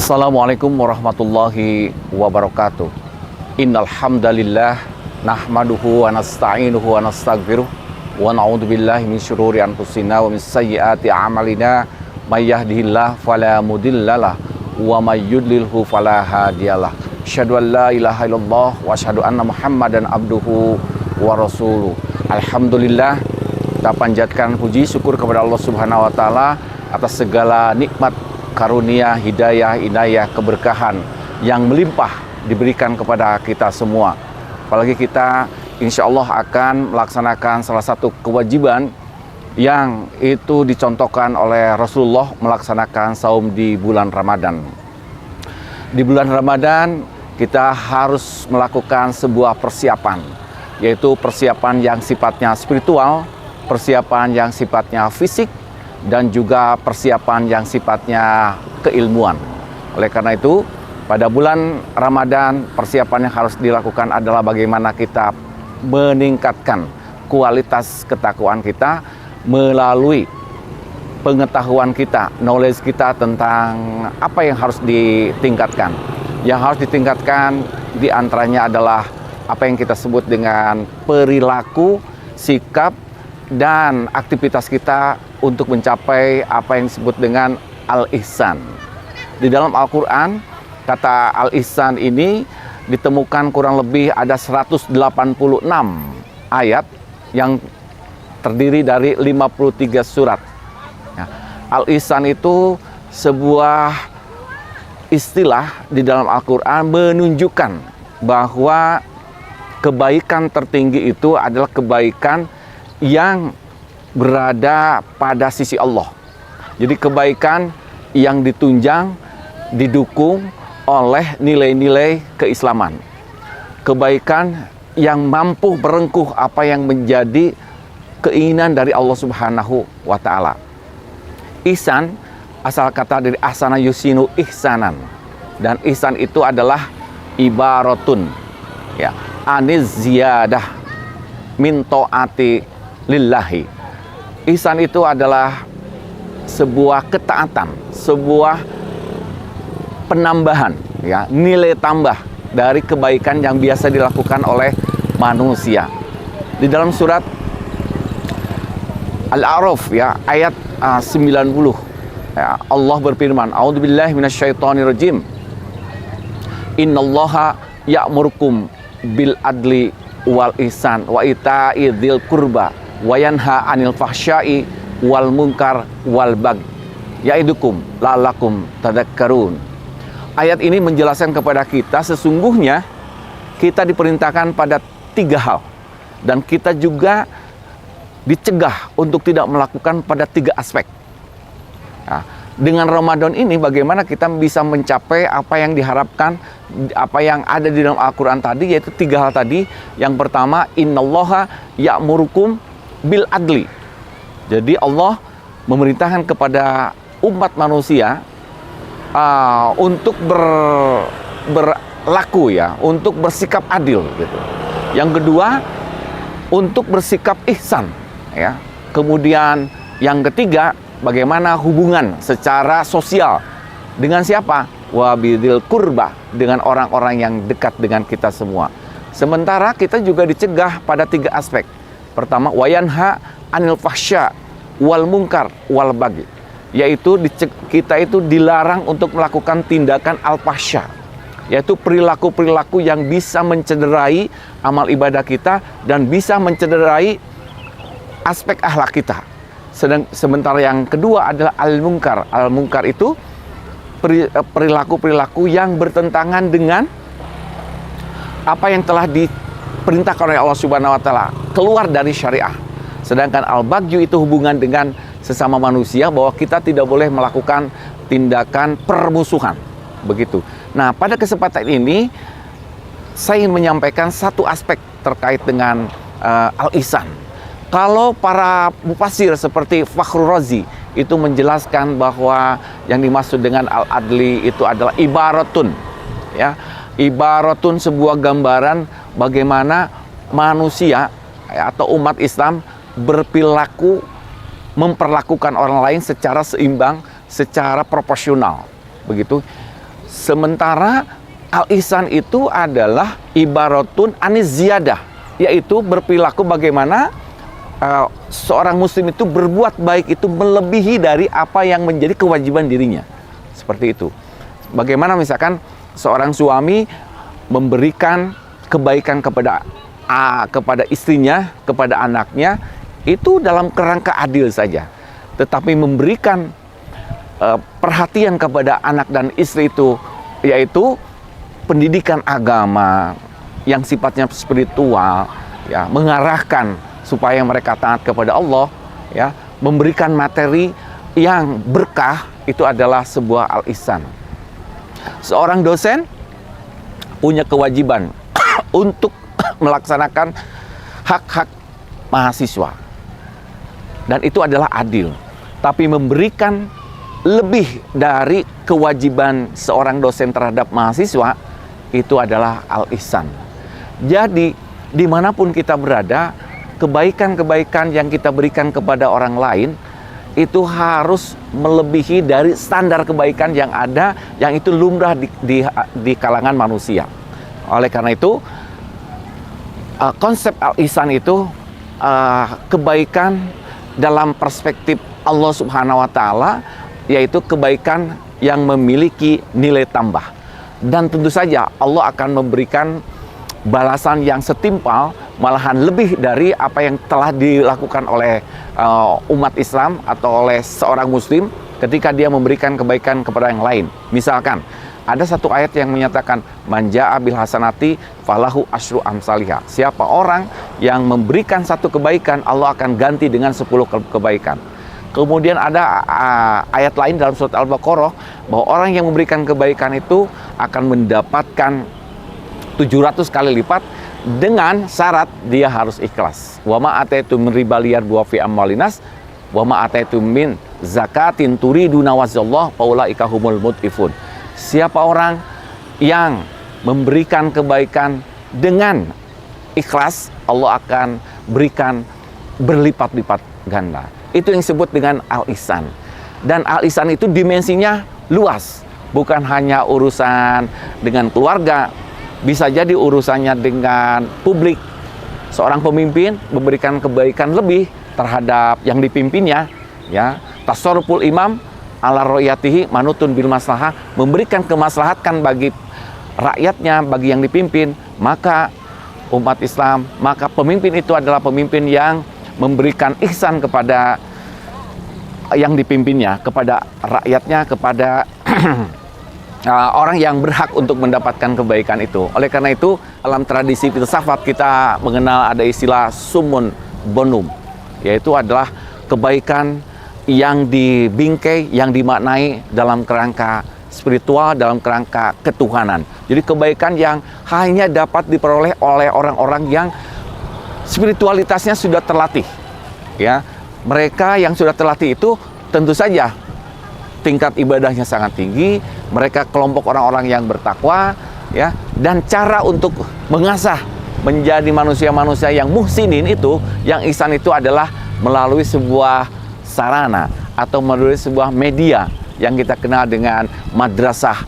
Assalamualaikum warahmatullahi wabarakatuh. Innal hamdalillah nahmaduhu wa nasta'inuhu wa nastaghfiruh wa na'udzubillahi min syururi anfusina wa min sayyiati a'malina may yahdihillahu fala mudhillalah wa may yudlilhu fala hadiyalah. Asyhadu an la ilaha illallah wa asyhadu anna Muhammadan abduhu wa rasuluh. Alhamdulillah, kita panjatkan puji syukur kepada Allah Subhanahu wa taala atas segala nikmat, karunia, hidayah, inayah, keberkahan yang melimpah diberikan kepada kita semua. Apalagi kita insya Allah akan melaksanakan salah satu kewajiban yang itu dicontohkan oleh Rasulullah, melaksanakan saum di bulan Ramadan. Di bulan Ramadan kita harus melakukan sebuah persiapan, yaitu persiapan yang sifatnya spiritual, persiapan yang sifatnya fisik, dan juga persiapan yang sifatnya keilmuan. Oleh karena itu, pada bulan Ramadan persiapan yang harus dilakukan adalah bagaimana kita meningkatkan kualitas ketakwaan kita melalui pengetahuan kita, knowledge kita tentang apa yang harus ditingkatkan. Yang harus ditingkatkan diantaranya adalah apa yang kita sebut dengan perilaku, sikap, dan aktivitas kita untuk mencapai apa yang disebut dengan al-ihsan. Di dalam Al-Quran, kata al-ihsan ini ditemukan kurang lebih ada 186 ayat yang terdiri dari 53 surat. Al-ihsan itu sebuah istilah di dalam Al-Quran menunjukkan bahwa kebaikan tertinggi itu adalah kebaikan yang berada pada sisi Allah. Jadi kebaikan yang ditunjang, didukung oleh nilai-nilai keislaman. Kebaikan yang mampu merengkuh apa yang menjadi keinginan dari Allah Subhanahu wa taala. Ihsan asal kata dari ahsana yusinu ihsanan. Dan ihsan itu adalah ibaratun ya, aniz ziyadah min taati lillahi. Ihsan itu adalah sebuah ketaatan, sebuah penambahan, ya, nilai tambah dari kebaikan yang biasa dilakukan oleh manusia. Di dalam surat Al-A'raf, ya, ayat 90, ya, Allah berfirman, A'udzubillahi minasyaitonirrajim. Innallaha ya'murukum bil adli wal ihsan wa ita'i dzil qurba wa yanha 'anil fahsya'i wal munkar wal baghi ya'idukum la'allakum tadhakkarun. Ayat ini menjelaskan kepada kita sesungguhnya kita diperintahkan pada 3 hal dan kita juga dicegah untuk tidak melakukan pada 3 aspek. Nah, dengan Ramadan ini bagaimana kita bisa mencapai apa yang diharapkan, apa yang ada di dalam Al-Quran tadi, yaitu 3 hal tadi. Yang pertama, innallaha ya'murukum bil adli. Jadi Allah memerintahkan kepada umat manusia untuk berlaku, ya, untuk bersikap adil gitu. Yang kedua, untuk bersikap ihsan, ya. Kemudian yang ketiga, bagaimana hubungan secara sosial dengan siapa? Wabidil kurba, dengan orang-orang yang dekat dengan kita semua. Sementara kita juga dicegah pada 3 aspek. Pertama, wayanha anil fahsya wal munkar wal baghi, yaitu kita itu dilarang untuk melakukan tindakan al-fahsya, yaitu perilaku-perilaku yang bisa mencederai amal ibadah kita dan bisa mencederai aspek akhlak kita. Sementara yang kedua adalah al-munkar. Al-munkar itu perilaku-perilaku yang bertentangan dengan apa yang telah diperintahkan oleh Allah Subhanahu wa taala, keluar dari syariah. Sedangkan al-baghyu itu hubungan dengan sesama manusia, bahwa kita tidak boleh melakukan tindakan permusuhan. Begitu. Nah, pada kesempatan ini saya ingin menyampaikan satu aspek terkait dengan al-ihsan. Kalau para mufasir seperti Fakhrul Razi itu menjelaskan bahwa yang dimaksud dengan al-adli itu adalah ibaratun, ya, ibaratun sebuah gambaran bagaimana manusia, ya, atau umat Islam berperilaku, memperlakukan orang lain secara seimbang, secara proporsional, begitu. Sementara al-ihsan itu adalah ibaratun anis ziyadah, yaitu berperilaku bagaimana seorang muslim itu berbuat baik itu melebihi dari apa yang menjadi kewajiban dirinya. Seperti itu. Bagaimana misalkan seorang suami memberikan kebaikan kepada istrinya, kepada anaknya, itu dalam kerangka adil saja. Tetapi memberikan perhatian kepada anak dan istri itu, yaitu pendidikan agama yang sifatnya spiritual, ya, mengarahkan supaya mereka taat kepada Allah, ya, memberikan materi yang berkah, itu adalah sebuah al-ihsan. Seorang dosen punya kewajiban untuk melaksanakan hak-hak mahasiswa, dan itu adalah adil. Tapi memberikan lebih dari kewajiban seorang dosen terhadap mahasiswa, itu adalah al-ihsan. Jadi dimanapun kita berada, kebaikan-kebaikan yang kita berikan kepada orang lain itu harus melebihi dari standar kebaikan yang ada, yang itu lumrah di kalangan manusia. Oleh karena itu, konsep al-ihsan itu kebaikan dalam perspektif Allah Subhanahu wa Ta'ala, yaitu kebaikan yang memiliki nilai tambah. Dan tentu saja Allah akan memberikan balasan yang setimpal, malahan lebih dari apa yang telah dilakukan oleh umat Islam atau oleh seorang muslim ketika dia memberikan kebaikan kepada yang lain. Misalkan ada satu ayat yang menyatakan man jaa bil hasanati falahu asyru amsalihha. Siapa orang yang memberikan satu kebaikan, Allah akan ganti dengan 10 kebaikan. Kemudian ada ayat lain dalam surat Al-Baqarah bahwa orang yang memberikan kebaikan itu akan mendapatkan 700 kali lipat dengan syarat dia harus ikhlas. Wa ma ataitum min riba liyarbu fi amwalinas wa ma ataitum min zakatin turiduna wajhallah faulaika humul mudhifun. Siapa orang yang memberikan kebaikan dengan ikhlas, Allah akan berikan berlipat-lipat ganda. Itu yang disebut dengan al-ihsan. Dan al-ihsan itu dimensinya luas, bukan hanya urusan dengan keluarga, bisa jadi urusannya dengan publik. Seorang pemimpin memberikan kebaikan lebih terhadap yang dipimpinnya, ya. Tasarruful imam ala royatihi manutun bil maslahah, memberikan kemaslahatan bagi rakyatnya, bagi yang dipimpin, maka umat Islam, maka pemimpin itu adalah pemimpin yang memberikan ihsan kepada yang dipimpinnya, kepada rakyatnya, kepada orang yang berhak untuk mendapatkan kebaikan itu. Oleh karena itu, dalam tradisi filsafat kita mengenal ada istilah sumun bonum, yaitu adalah kebaikan yang dibingkai, yang dimaknai dalam kerangka spiritual, dalam kerangka ketuhanan. Jadi kebaikan yang hanya dapat diperoleh oleh orang-orang yang spiritualitasnya sudah terlatih, ya. Mereka yang sudah terlatih itu tentu saja tingkat ibadahnya sangat tinggi, mereka kelompok orang-orang yang bertakwa, ya. Dan cara untuk mengasah menjadi manusia-manusia yang muhsinin itu, yang ihsan itu adalah melalui sebuah sarana atau melalui sebuah media yang kita kenal dengan madrasah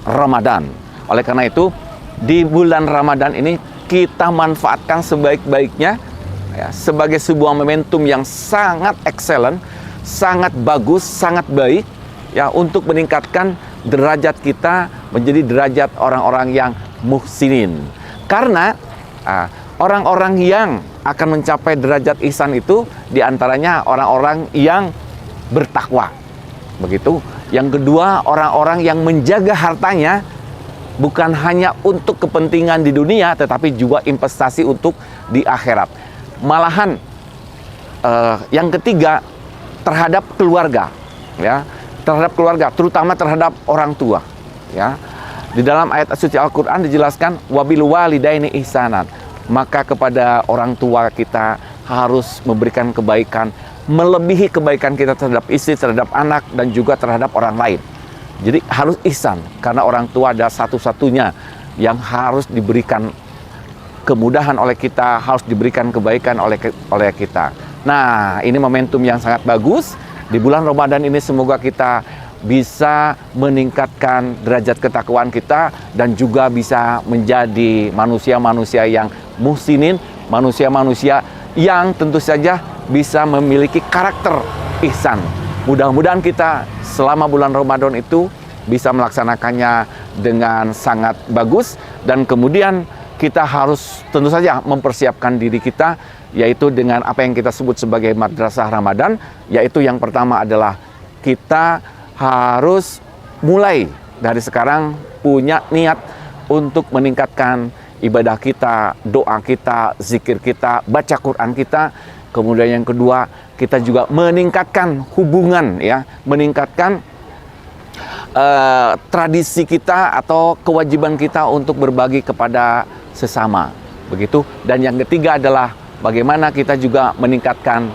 Ramadan. Oleh karena itu, di bulan Ramadan ini kita manfaatkan sebaik-baiknya, ya, sebagai sebuah momentum yang sangat excellent, sangat bagus, sangat baik, ya, untuk meningkatkan derajat kita menjadi derajat orang-orang yang muhsinin. Karena orang-orang yang akan mencapai derajat ihsan itu diantaranya orang-orang yang bertakwa. Begitu. Yang kedua, orang-orang yang menjaga hartanya bukan hanya untuk kepentingan di dunia, tetapi juga investasi untuk di akhirat. Malahan yang ketiga, terhadap keluarga, ya, terhadap keluarga, terutama terhadap orang tua, ya. Di dalam ayat suci Al-Quran dijelaskan wabil walidaini ihsanan, maka kepada orang tua kita harus memberikan kebaikan melebihi kebaikan kita terhadap istri, terhadap anak, dan juga terhadap orang lain. Jadi harus ihsan, karena orang tua adalah satu-satunya yang harus diberikan kemudahan oleh kita, harus diberikan kebaikan oleh kita. Nah, ini momentum yang sangat bagus. Di bulan Ramadan ini semoga kita bisa meningkatkan derajat ketakwaan kita dan juga bisa menjadi manusia-manusia yang muhsinin, manusia-manusia yang tentu saja bisa memiliki karakter ihsan. Mudah-mudahan kita selama bulan Ramadan itu bisa melaksanakannya dengan sangat bagus, dan kemudian kita harus tentu saja mempersiapkan diri kita, yaitu dengan apa yang kita sebut sebagai madrasah Ramadan, yaitu yang pertama adalah kita harus mulai dari sekarang punya niat untuk meningkatkan ibadah kita, doa kita, zikir kita, baca Quran kita. Kemudian yang kedua, kita juga meningkatkan hubungan, ya, meningkatkan tradisi kita atau kewajiban kita untuk berbagi kepada sesama, begitu. Dan yang ketiga adalah bagaimana kita juga meningkatkan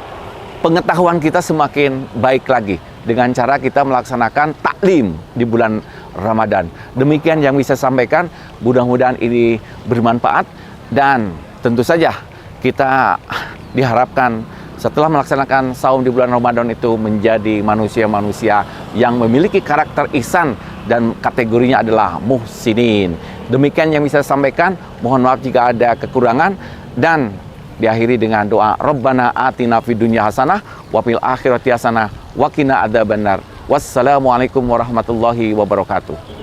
pengetahuan kita semakin baik lagi dengan cara kita melaksanakan taklim di bulan Ramadan. Demikian yang bisa sampaikan, mudah-mudahan ini bermanfaat, dan tentu saja kita diharapkan setelah melaksanakan saum di bulan Ramadan itu menjadi manusia-manusia yang memiliki karakter ihsan dan kategorinya adalah muhsinin. Demikian yang bisa sampaikan, mohon maaf jika ada kekurangan, dan diakhiri dengan doa Rabbana atina fid dunya hasanah wa fil akhirati hasanah wa qina adzabannar. Wassalamualaikum warahmatullahi wabarakatuh.